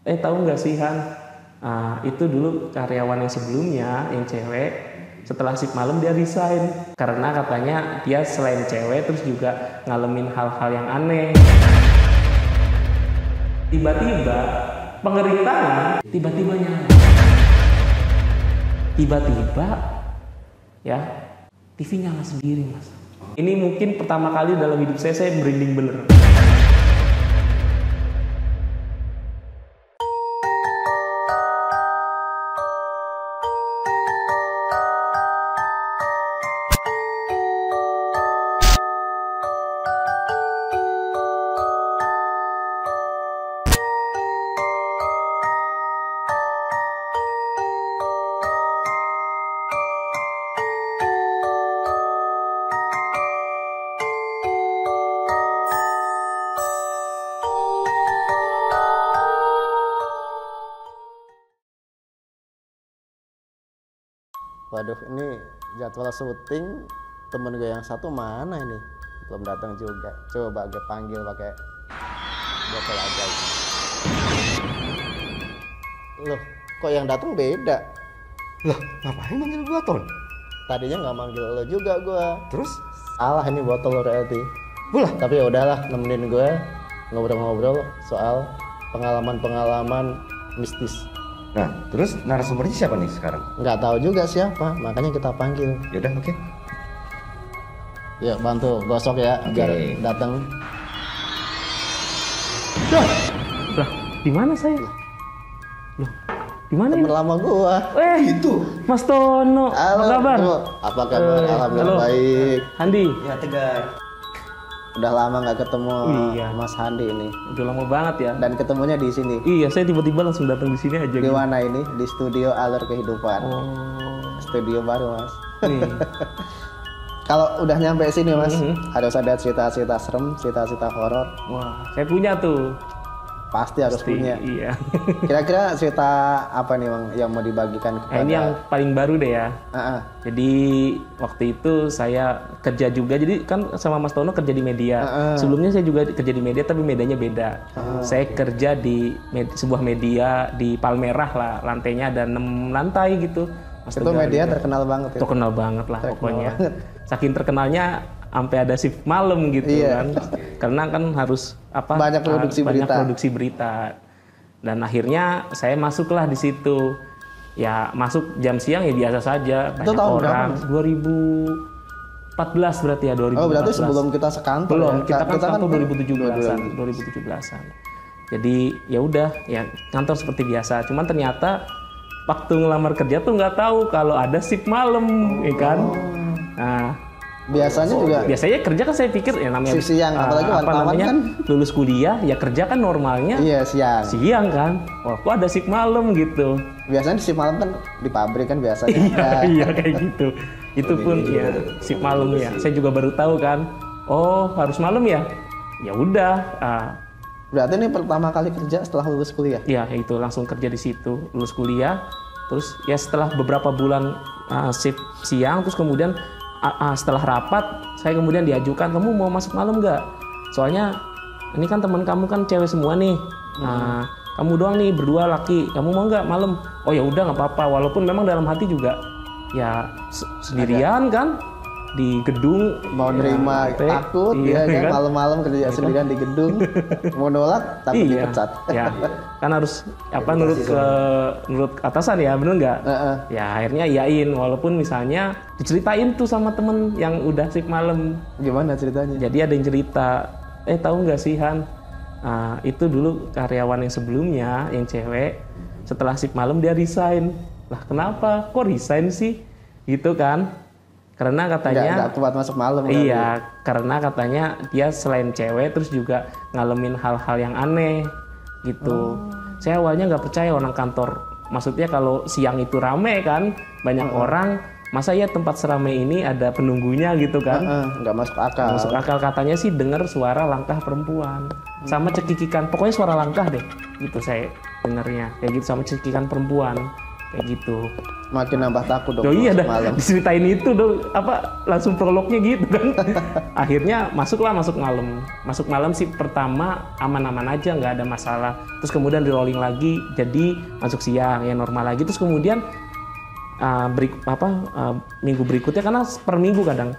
Tahu nggak sih Han? Itu dulu karyawan yang sebelumnya, yang cewek, setelah shift malam dia resign. Karena katanya dia selain cewek terus juga ngalamin hal-hal yang aneh. Tiba-tiba pengering tangan, tiba-tiba nyala. Tiba-tiba ya TV nyala sendiri mas. Ini mungkin pertama kali dalam hidup saya merinding bener. Waduh, ini jadwal syuting temen gue yang satu mana ini? Belum datang juga. Coba gue panggil pakai botol aja. Loh, kok yang datang beda? Loh, ngapain manggil gua, Ton? Tadinya nggak manggil lo juga gue. Terus? Salah ini botol berarti. Ulah. Tapi ya udahlah, nemenin gue ngobrol-ngobrol soal pengalaman-pengalaman mistis. Nah, terus narasumbernya siapa nih sekarang? Nggak tahu juga siapa, makanya kita panggil. Yaudah, oke. Yuk bantu gosok ya, biar datang. Lah, di mana saya? Loh, di mana ini? Temen lama gua. Itu Mas Tono. Halo, Apa kabar? Apa kabar? Alhamdulillah halo. baik. Handi. Ya, Tegar. Udah lama nggak ketemu Iya. Mas Handi ini. Udah lama banget ya. Dan ketemunya di sini. Iya, saya tiba-tiba langsung datang di sini aja. Di mana ini? Di studio Alur Kehidupan. Oh, Studio baru, Mas. nih. Kalau udah nyampe sini, Mas, harus ada cerita-cerita serem, cerita-cerita horor. Wah, saya punya tuh. Pasti harus punya. Iya. Kira-kira cerita apa nih, Bang, yang mau dibagikan kepada? Ini yang paling baru deh ya. Ah. Jadi waktu itu saya kerja juga, jadi kan sama Mas Tono kerja di media. Sebelumnya saya juga kerja di media, tapi medianya beda. Saya kerja di sebuah media di Palmerah lah, lantainya ada 6 lantai gitu. Mas Itu Tegar media juga. terkenal banget ya? Terkenal banget lah pokoknya. banget. Saking terkenalnya sampai ada shift malam gitu Iya. kan. Karena kan harus Banyak produksi banyak berita. produksi berita. Dan akhirnya saya masuklah di situ. Ya masuk jam siang ya biasa saja. Itu Banyak tahun orang. berapa, 2014 berarti ya, 2014. Oh, berarti sebelum kita sekantor Belum, ya? kita kan kantor 2017. 2017-an. Jadi ya udah, ya kantor seperti biasa. Cuman ternyata waktu ngelamar kerja tuh nggak tahu kalau ada shift malam, ya kan? Nah, Biasanya juga biasanya kerja kan saya pikir ya namanya shift siang, apalagi apa wartawan namanya, kan? lulus kuliah ya kerja kan normalnya iya siang. siang kan. Wah, kok ada shift malam gitu. Biasanya di shift malam kan di pabrik kan biasanya ada. Iya kayak gitu. Itu pun ya shift malam ya. Saya juga baru tahu kan. Oh, harus malam ya? Ya udah. Berarti ini pertama kali kerja setelah lulus kuliah? Ya itu langsung kerja di situ, lulus kuliah. Terus ya setelah beberapa bulan shift siang, terus kemudian setelah rapat, saya kemudian diajukan, kamu mau masuk malam nggak? Soalnya ini kan teman kamu kan cewek semua nih. Kamu doang nih berdua laki, kamu mau nggak malam? Oh ya udah nggak apa-apa. Walaupun memang dalam hati juga ya sendirian kan di gedung, Mau nerima takut iya, ya kan, kan? malam-malam kerja sendirian di gedung. Mau nolak takut dipecat. Ya kan harus apa nurut atasan ya, bener nggak? Ya akhirnya iyain, walaupun misalnya diceritain tuh sama temen yang udah shift malam. Gimana ceritanya? Jadi ada yang cerita, tahu nggak sih Han? Itu dulu karyawan yang sebelumnya, yang cewek, setelah shift malam dia resign. Lah kenapa? Kok resign sih? Gitu kan? Karena katanya nggak kuat masuk malam. iya, karena katanya dia selain cewek terus juga ngalamin hal-hal yang aneh gitu. Saya awalnya nggak percaya orang kantor. Maksudnya kalau siang itu rame kan, banyak orang, masa ya tempat seramai ini ada penunggunya gitu kan? Nggak masuk akal. Masuk akal, katanya sih dengar suara langkah perempuan sama cekikikan, pokoknya suara langkah deh gitu saya dengarnya, kayak gitu sama cekikikan perempuan. kayak gitu. Makin nambah takut dong. Oh iya dah, malam. diceritain itu dong, langsung prolognya gitu kan. Akhirnya masuk malam. Masuk malam sih pertama aman-aman aja, nggak ada masalah. Terus kemudian di rolling lagi, jadi masuk siang ya normal lagi. Terus kemudian minggu berikutnya karena per minggu kadang.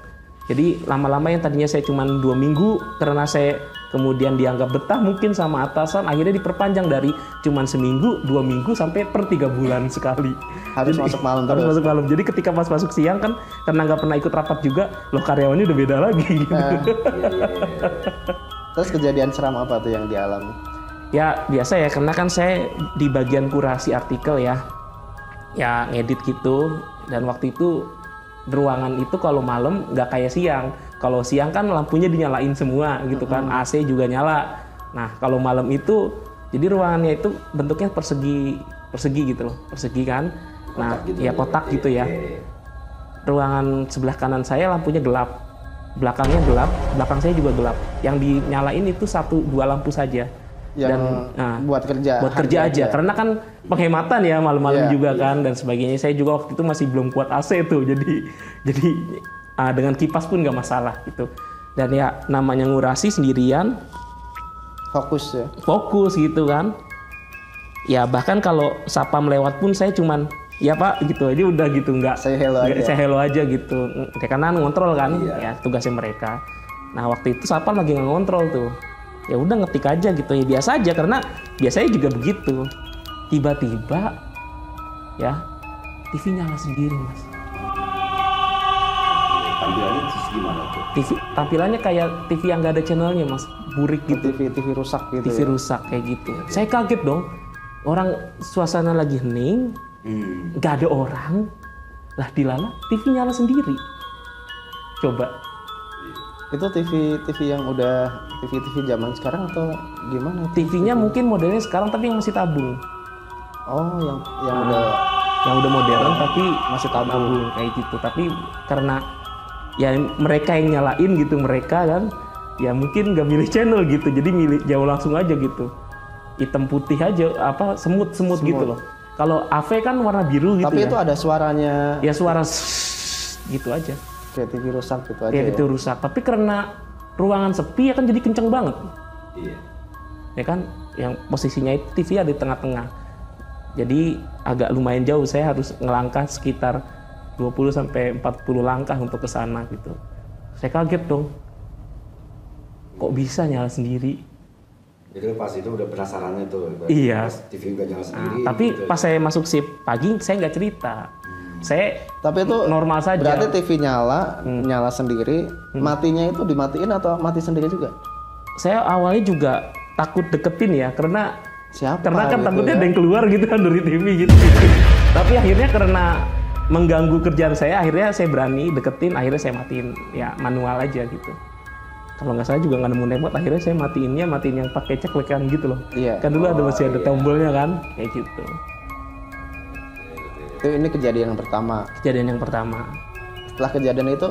Jadi lama-lama yang tadinya saya cuma 2 minggu karena saya kemudian dianggap betah mungkin sama atasan, akhirnya diperpanjang dari cuma seminggu, 2 minggu sampai per 3 bulan sekali. Harus masuk malam terus. Harus masuk malam. Jadi ketika pas masuk siang kan karena nggak pernah ikut rapat juga, loh karyawannya udah beda lagi gitu. Terus kejadian seram apa tuh yang dialami? Ya biasa ya, karena kan saya di bagian kurasi artikel ya ngedit gitu, dan waktu itu ruangan itu kalau malam nggak kayak siang. Kalau siang kan lampunya dinyalain semua gitu kan, AC juga nyala. Nah kalau malam itu, jadi ruangannya itu bentuknya persegi gitu loh, persegi kan. Nah kotak gitu ya. Ruangan sebelah kanan saya lampunya gelap, belakangnya gelap, belakang saya juga gelap. Yang dinyalain itu 1-2 lampu saja. Yang buat kerja aja. Karena kan penghematan ya malam-malam juga kan dan sebagainya. Saya juga waktu itu masih belum kuat AC tuh, jadi dengan kipas pun nggak masalah gitu. Dan ya namanya ngurasi sendirian, fokus gitu kan. Ya bahkan kalau sapam lewat pun saya cuman ya Pak gitu aja udah gitu, nggak saya hello aja gitu. Ya, karena ngontrol kan ya tugasnya mereka. Nah waktu itu sapam lagi nggak ngontrol tuh. Ya udah ngetik aja gitu ya, biasa aja karena biasanya juga begitu. Tiba-tiba ya TV nyala sendiri Mas. Tampilannya gimana tuh? Tampilannya kayak TV yang nggak ada channelnya Mas, burik gitu. TV rusak gitu. TV rusak kayak gitu. Saya kaget dong. Orang suasana lagi hening, nggak ada orang, lah dilala TV nyala sendiri. Coba. Itu TV yang udah TV zaman sekarang atau gimana? TV-nya mungkin modelnya sekarang tapi yang masih tabung. Oh, yang udah modern tapi masih tabung kayak gitu. Tapi karena ya mereka yang nyalain gitu, mereka kan ya mungkin nggak milih channel gitu, jadi milih jauh langsung aja gitu. Hitam putih aja, semut gitu loh. Kalau AV kan warna biru gitu. Tapi ya. itu ada suaranya. Ya suara gitu aja. Kayak TV rusak gitu aja. Kayak TV rusak. Tapi karena ruangan sepi ya kan jadi kenceng banget. Iya. Ya kan, yang posisinya itu TV ada di tengah-tengah. Jadi agak lumayan jauh, saya harus ngelangkah sekitar 20-40 langkah untuk ke sana gitu. Saya kaget dong. Kok bisa nyala sendiri? Jadi pas itu udah penasarannya tuh. Iya. Pas TV udah nyala sendiri. Tapi gitu. pas saya masuk shift pagi, saya nggak cerita. Tapi itu normal saja. Berarti TV nyala sendiri, matinya itu dimatiin atau mati sendiri juga? Saya awalnya juga takut deketin ya, karena kan gitu takutnya ya? ada yang keluar gitu kan dari TV gitu. Tapi akhirnya karena mengganggu kerjaan saya, akhirnya saya berani deketin, akhirnya saya matiin ya manual aja gitu. Kalau nggak salah juga nggak nemu remote, akhirnya saya matiin yang pakai ceklekan gitu loh. Iya. Kan dulu masih ada tombolnya kan, kayak gitu. Ini kejadian yang pertama. Setelah kejadian itu,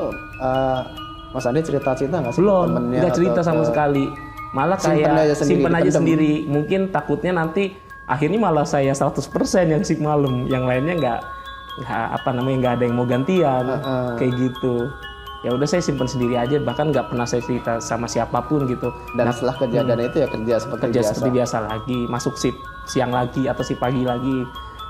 Mas Andi cerita-cerita nggak sih? Belum, nggak cerita sama sekali. Malah kayak simpen aja sendiri. Mungkin takutnya nanti akhirnya malah saya 100% yang shift malam, yang lainnya nggak ada yang mau gantian, kayak gitu. Ya udah saya simpen sendiri aja, bahkan nggak pernah saya cerita sama siapapun gitu. Dan setelah kejadian itu ya kerja seperti biasa lagi, masuk shift siang lagi atau shift pagi lagi.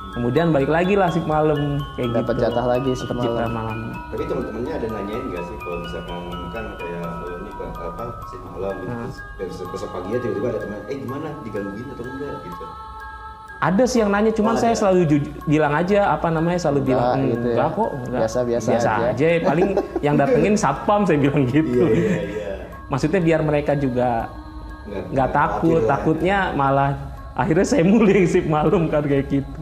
Kemudian balik lagi lah shift malam kayak dapat gitu. Jatah lagi shift malam. Tapi teman-temannya ada nanyain nggak sih kalau misalkan kan kayak ini shift malam gitu, besok pagi tiba-tiba ada teman, gimana digangguin atau enggak gitu? Ada sih yang nanya, cuman saya selalu bilang aja selalu bilang enggak kok, enggak. Biasa aja. Paling yang datengin satpam saya bilang gitu. Iya. Maksudnya biar mereka juga nggak takut, takutnya malah akhirnya saya mulai shift malam kan kayak gitu.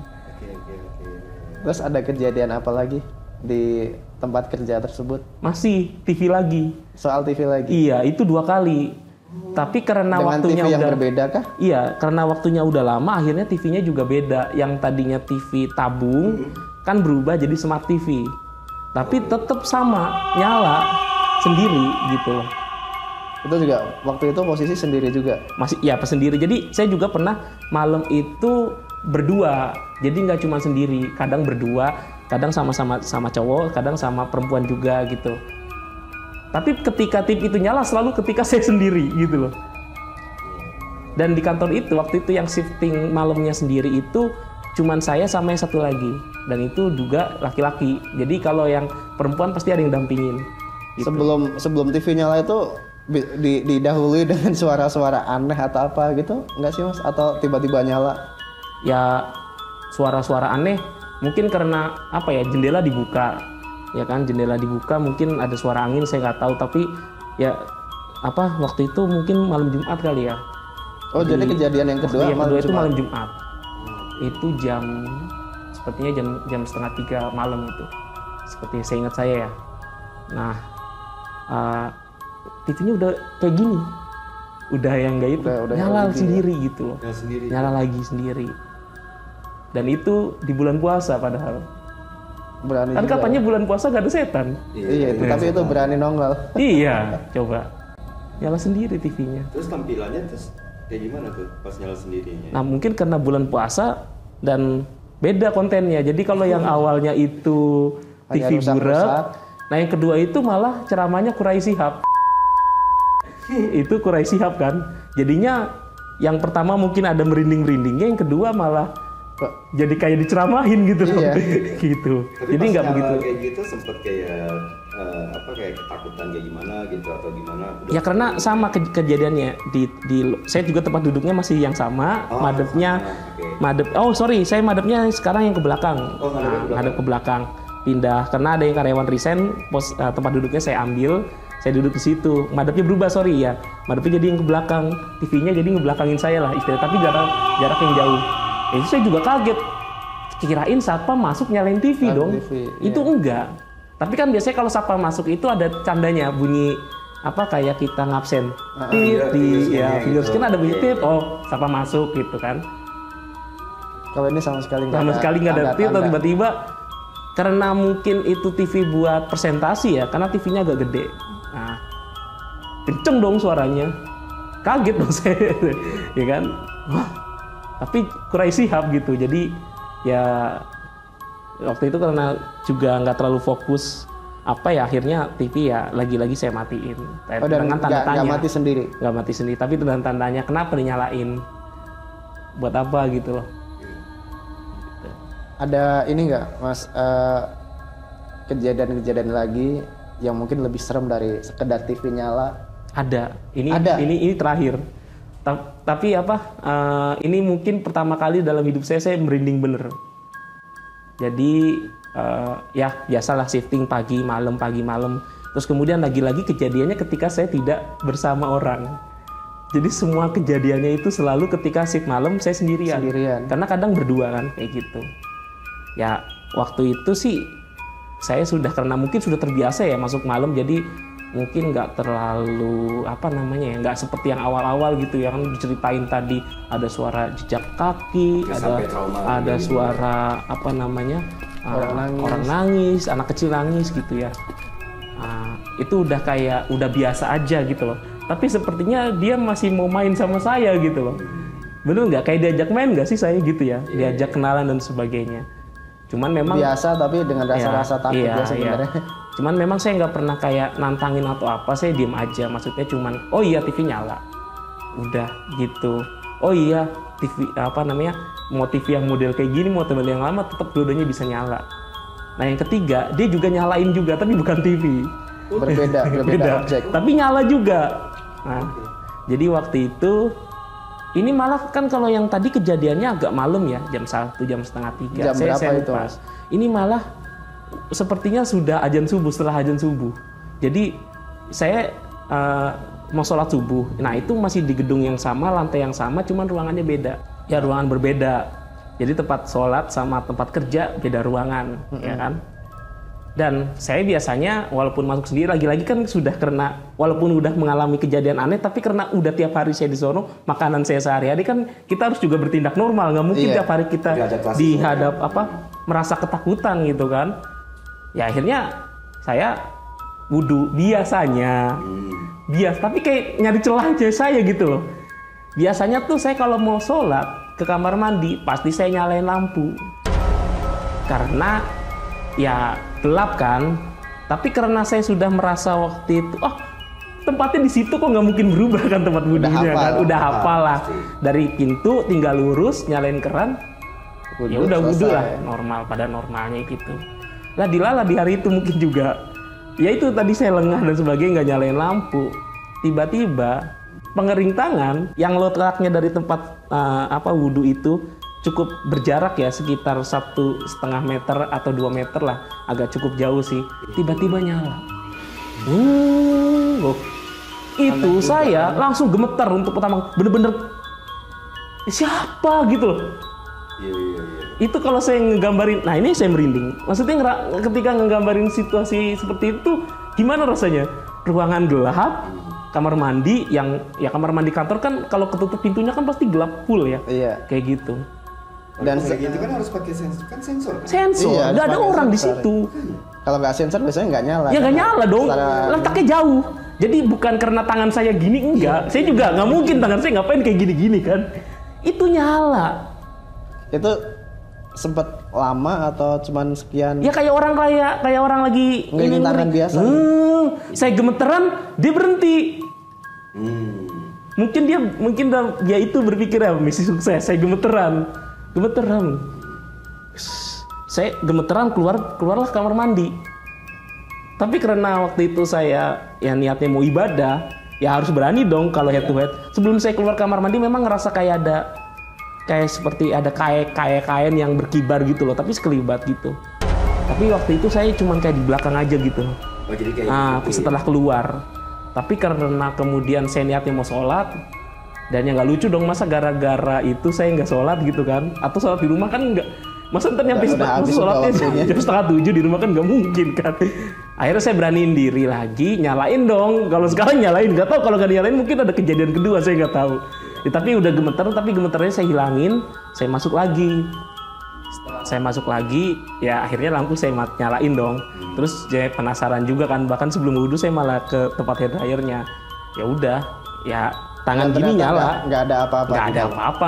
Terus ada kejadian apa lagi di tempat kerja tersebut? Masih TV lagi. Soal TV lagi? Iya, itu 2 kali. Tapi karena dengan waktunya TV yang berbeda kah? Iya, karena waktunya udah lama, akhirnya TV-nya juga beda. Yang tadinya TV tabung kan berubah jadi smart TV. Tapi tetap sama, nyala sendiri gitu loh. Itu juga waktu itu posisi sendiri juga? Masih, ya sendiri. Jadi saya juga pernah malam itu berdua, jadi nggak cuma sendiri, kadang berdua, kadang sama cowok, kadang sama perempuan juga gitu. Tapi ketika TV itu nyala selalu ketika saya sendiri gitu loh. Dan di kantor itu waktu itu yang shifting malamnya sendiri itu cuman saya sama yang satu lagi, dan itu juga laki-laki. Jadi kalau yang perempuan pasti ada yang dampingin. Gitu. Sebelum TV nyala itu didahului dengan suara-suara aneh atau apa gitu nggak sih Mas? Atau tiba-tiba nyala? Ya suara-suara aneh mungkin karena apa ya, jendela dibuka ya kan, jendela dibuka mungkin ada suara angin, saya nggak tahu, tapi ya apa waktu itu mungkin malam Jumat kali ya. Oh jadi kejadian yang kedua, yang kedua itu malam Jumat, itu sepertinya jam 2:30 malam itu, seperti saya ingat saya ya. Nah TV-nya udah kayak gini, udah yang nggak itu, nyala sendiri ya? Gitu loh, nyala lagi sendiri. Dan itu di bulan puasa padahal. Berani kan katanya bulan puasa gak ada setan. Iya itu, tapi itu berani nongol. Iya, coba. Nyala sendiri TV-nya. Terus tampilannya kayak gimana tuh pas nyala sendirinya? Nah mungkin karena bulan puasa dan beda kontennya. Jadi kalau yang awalnya itu TV burak, nah yang kedua itu malah ceramahnya Quraish Shihab. Itu Quraish Shihab kan. Jadinya yang pertama mungkin ada merinding-merindingnya, yang kedua malah jadi kayak diceramahin gitu loh. Iya. Gitu. Tapi jadi nggak begitu. Kayak gitu sempet kayak kayak ketakutan kayak gimana gitu atau gimana? Ya karena sama kejadiannya saya juga tempat duduknya masih yang sama, madepnya saya madepnya sekarang yang ke belakang. Madep ke belakang. Pindah karena ada yang karyawan resign, tempat duduknya saya ambil, saya duduk di situ. Madepnya berubah, madepnya jadi yang ke belakang, TV-nya jadi ngebelakangin saya lah istilahnya, tapi jarak yang jauh. Itu saya juga kaget, kirain satpam masuk nyalain TV dong. Itu enggak. Tapi kan biasanya kalau satpam masuk itu ada candanya, bunyi apa kayak kita ngabsen. Di video screen ada bunyi tit, satpam masuk gitu kan. Kalau ini sama sekali nggak ada tit, tiba-tiba karena mungkin itu TV buat presentasi ya, karena TV-nya agak gede. Nah, kenceng dong suaranya. Kaget dong saya, ya kan. Wah, tapi Quraish Shihab gitu. Jadi ya waktu itu karena juga nggak terlalu fokus akhirnya TV ya lagi-lagi saya matiin. Dengan tanda tanya. Nggak mati sendiri? Nggak mati sendiri, tapi dengan tandanya kenapa dinyalain, buat apa gitu loh. Ada ini nggak Mas, kejadian-kejadian lagi yang mungkin lebih serem dari sekedar TV nyala? Ada. Ini terakhir. Tapi ini mungkin pertama kali dalam hidup saya merinding bener. Jadi ya biasalah shifting pagi malam. Terus kemudian lagi-lagi kejadiannya ketika saya tidak bersama orang. Jadi semua kejadiannya itu selalu ketika shift malam saya sendirian. Karena kadang berdua kan kayak gitu. Ya waktu itu sih saya karena mungkin sudah terbiasa ya masuk malam, jadi mungkin nggak terlalu nggak seperti yang awal-awal gitu ya kan, diceritain tadi ada suara jejak kaki, ada suara orang nangis, anak kecil nangis gitu ya. Itu udah biasa aja gitu loh. Tapi sepertinya dia masih mau main sama saya gitu loh. Bener nggak? Kayak diajak main nggak sih saya gitu ya? Diajak kenalan dan sebagainya. Cuman memang biasa tapi dengan rasa-rasa takut ya sebenarnya. Cuman memang saya nggak pernah kayak nantangin atau apa, saya diem aja. Maksudnya cuman, oh iya TV nyala, udah gitu. Oh iya TV mau TV yang model kayak gini, mau model yang lama, tetap dua-duanya bisa nyala. Nah yang ketiga dia juga nyalain juga, tapi bukan TV. Berbeda objek. Tapi nyala juga. Nah jadi waktu itu ini malah kan kalau yang tadi kejadiannya agak malam ya, jam 1, jam 2:30. Jam berapa itu? Ini malah sepertinya sudah setelah azan subuh. Jadi saya mau sholat subuh. Nah itu masih di gedung yang sama, lantai yang sama, cuman ruangannya beda. Ya ruangan berbeda. Jadi tempat sholat sama tempat kerja beda ruangan, ya kan? Dan saya biasanya walaupun masuk sendiri, lagi-lagi kan sudah karena walaupun udah mengalami kejadian aneh, tapi karena udah tiap hari saya di sono, makanan saya sehari-hari kan kita harus juga bertindak normal, nggak mungkin tiap hari kita dihadap merasa ketakutan gitu kan. Ya akhirnya saya wudhu biasanya, tapi kayak nyari celah aja saya gitu loh. Biasanya tuh saya kalau mau sholat ke kamar mandi, pasti saya nyalain lampu. Karena ya gelap kan. Tapi karena saya sudah merasa waktu itu, tempatnya di situ kok nggak mungkin berubah kan tempat wudunya kan. Udah hafal lah. Dari pintu tinggal lurus, nyalain keran, ya udah wudu lah, normal pada normalnya gitu. Lah dilala di hari itu mungkin juga. Ya itu tadi saya lengah dan sebagainya, nggak nyalain lampu. Tiba-tiba pengering tangan yang letaknya dari tempat wudu itu cukup berjarak ya, sekitar 1,5 meter atau 2 meter lah, agak cukup jauh sih. Tiba-tiba nyala. Itu saya langsung gemetar untuk pertama, bener-bener siapa gitu loh. Iya. Itu kalau saya ngegambarin, nah ini saya merinding. Maksudnya ketika ngegambarin situasi seperti itu, gimana rasanya? Ruangan gelap, kamar mandi kamar mandi kantor kan kalau ketutup pintunya kan pasti gelap full ya. Iya. Kayak gitu. Dan kayak gitu kan harus pakai sensor kan. Sensor, Iya, nggak ada orang di sensor. situ. Kalau nggak sensor biasanya nggak nyala. Ya nggak nyala dong, letaknya jauh. Jadi bukan karena tangan saya gini, enggak. Saya juga nggak mungkin tangan saya ngapain kayak gini-gini kan. Itu nyala. Itu sempat lama atau cuman sekian? Ya kayak orang lagi Ngelilin tangan biasa. Saya gemeteran, dia berhenti. Mungkin dia itu berpikir ya misi sukses. Saya gemeteran. Saya gemeteran keluarlah kamar mandi. Tapi karena waktu itu saya ya niatnya mau ibadah, ya harus berani dong kalau head to head. Sebelum saya keluar kamar mandi memang ngerasa kayak seperti ada kain yang berkibar gitu loh, tapi sekelibat gitu. Tapi waktu itu saya cuman kayak di belakang aja gitu. Oh, jadi kayak setelah keluar. Tapi karena kemudian saya niatnya mau sholat, dan yang nggak lucu dong, masa gara-gara itu saya nggak sholat gitu kan? Atau sholat di rumah kan nggak, masa ntar nyampe sholatnya jam 6:30 di rumah kan nggak mungkin kan? Akhirnya saya beraniin diri lagi, nyalain dong. Kalau sekarang nyalain, nggak tahu kalau nggak nyalain mungkin ada kejadian kedua, saya nggak tahu. Ya, tapi udah gemeter, tapi gemeternya saya hilangin, saya masuk lagi. Saya masuk lagi, ya akhirnya lampu saya nyalain dong. Terus saya penasaran juga kan, bahkan sebelum wudhu saya malah ke tempat hair dryernya. Ya udah, ya tangan gini nyala. Nggak ada apa-apa.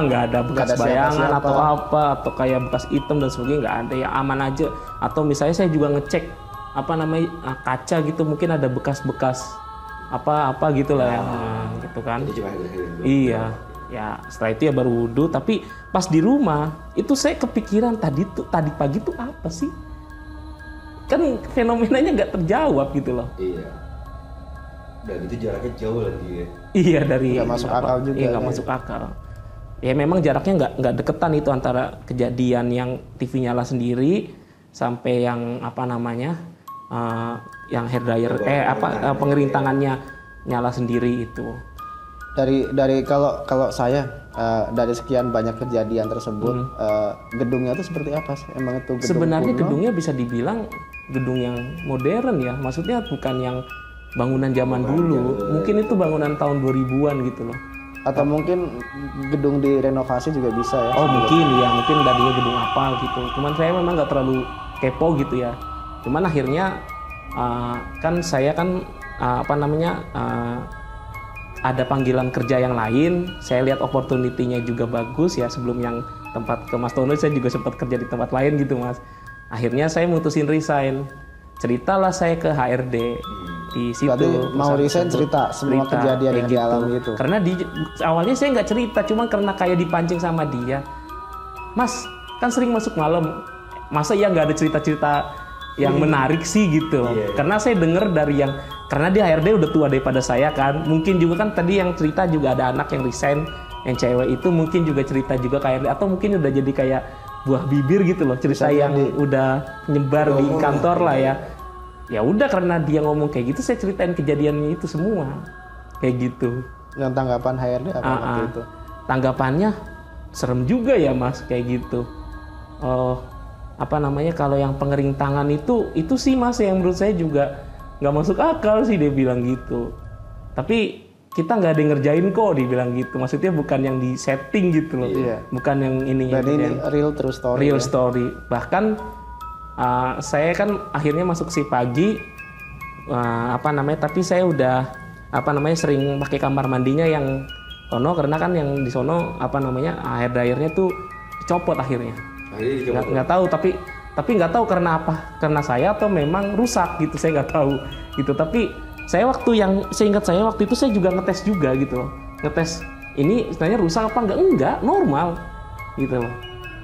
Nggak ada bekas bayangan atau apa, atau kayak bekas hitam dan sebagainya, nggak ada, ya aman aja. Atau misalnya saya juga ngecek kaca gitu, mungkin ada bekas-bekas apa gitu lah ya, gitu kan. Iya. Ya setelah itu ya baru wudhu. Tapi pas di rumah itu saya kepikiran tadi pagi tuh apa sih, kan fenomenanya nggak terjawab gitu loh. Iya, dan itu jaraknya jauh lagi ya. Iya, dari nggak masuk akal juga. Iya, nggak masuk akal. Ya memang jaraknya nggak deketan itu antara kejadian yang TV nyala sendiri sampai yang yang hair dryer pengering tangannya nyala sendiri itu. Dari kalau saya dari sekian banyak kejadian tersebut, gedungnya itu seperti apa sih? Emang itu gedung sebenarnya kuno? Gedungnya bisa dibilang gedung yang modern ya, maksudnya bukan yang bangunan zaman dulu. Mungkin itu bangunan tahun 2000-an gitu loh. Atau mungkin gedung direnovasi juga bisa ya? Oh mungkin tadinya gedung apa gitu. Cuman saya memang nggak terlalu kepo gitu ya. Cuman akhirnya kan saya kan ada panggilan kerja yang lain, saya lihat opportunity-nya juga bagus ya. Sebelum yang tempat ke Mas Tono, saya juga sempat kerja di tempat lain gitu Mas. Akhirnya saya mutusin resign. Ceritalah saya ke HRD di situ. Berarti mau resign cerita semua kejadian yang dialami itu. Karena awalnya saya nggak cerita, cuma karena kayak dipancing sama dia. Mas, kan sering masuk malam, masa ya nggak ada cerita-cerita yang menarik sih gitu. Karena saya dengar dari karena dia HRD udah tua daripada saya kan, mungkin juga kan tadi yang cerita juga ada anak yang resign, yang cewek itu mungkin juga cerita juga kayak HRD, atau mungkin udah jadi kayak buah bibir gitu loh, cerita yang udah nyebar di kantor lah ya. Ya udah, karena dia ngomong kayak gitu, saya ceritain kejadiannya itu semua kayak gitu. Yang tanggapan HRD apa waktu itu? Tanggapannya serem juga ya Mas kayak gitu. Kalau yang pengering tangan itu sih Mas yang menurut saya juga nggak masuk akal sih, dia bilang gitu. Tapi kita nggak ada yang ngerjain kok, dia bilang gitu. Maksudnya bukan yang di setting gitu loh. Bukan yang ini. Dan ini real true story. Real story. Bahkan saya kan akhirnya masuk si pagi, tapi saya udah sering pakai kamar mandinya yang sono karena kan yang di sono apa namanya hair dryernya tuh dicopot akhirnya. Akhirnya Nggak tahu tapi nggak tahu karena apa, karena saya atau memang rusak gitu, saya nggak tahu gitu. Tapi seingat saya waktu itu saya juga ngetes juga gitu loh, ngetes ini sebenarnya rusak apa enggak normal gitu loh.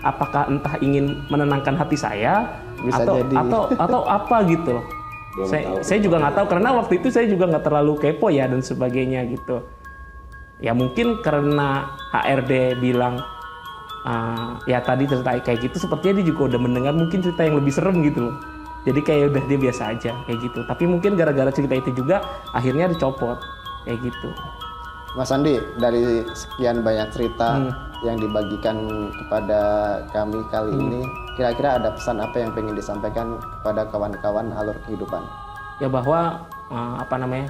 Apakah entah ingin menenangkan hati saya Bisa atau jadi. atau apa gitu loh. Saya juga nggak tahu karena waktu itu saya juga nggak terlalu kepo ya dan sebagainya gitu. Ya mungkin karena HRD bilang ya tadi cerita kayak gitu, sepertinya dia juga udah mendengar mungkin cerita yang lebih serem gitu loh. Jadi kayak udah dia biasa aja kayak gitu. Tapi mungkin gara-gara cerita itu juga akhirnya dicopot kayak gitu. Mas Andi, dari sekian banyak cerita yang dibagikan kepada kami kali ini, kira-kira ada pesan apa yang pengen disampaikan kepada kawan-kawan alur kehidupan? Ya bahwa apa namanya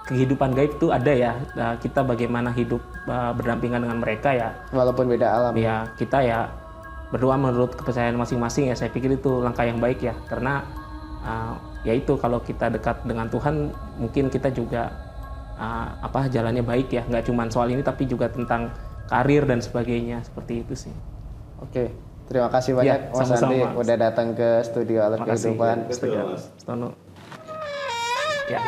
kehidupan gaib itu ada ya, kita bagaimana hidup berdampingan dengan mereka ya. Walaupun beda alam. Ya kita ya berdoa menurut kepercayaan masing-masing ya, saya pikir itu langkah yang baik ya, karena ya itu kalau kita dekat dengan Tuhan mungkin kita juga jalannya baik ya, nggak cuma soal ini tapi juga tentang karir dan sebagainya, seperti itu sih. Oke, terima kasih banyak Mas sama-sama. Andi udah datang ke studio alur Makasih. kehidupan. Ya, Stono. Ya.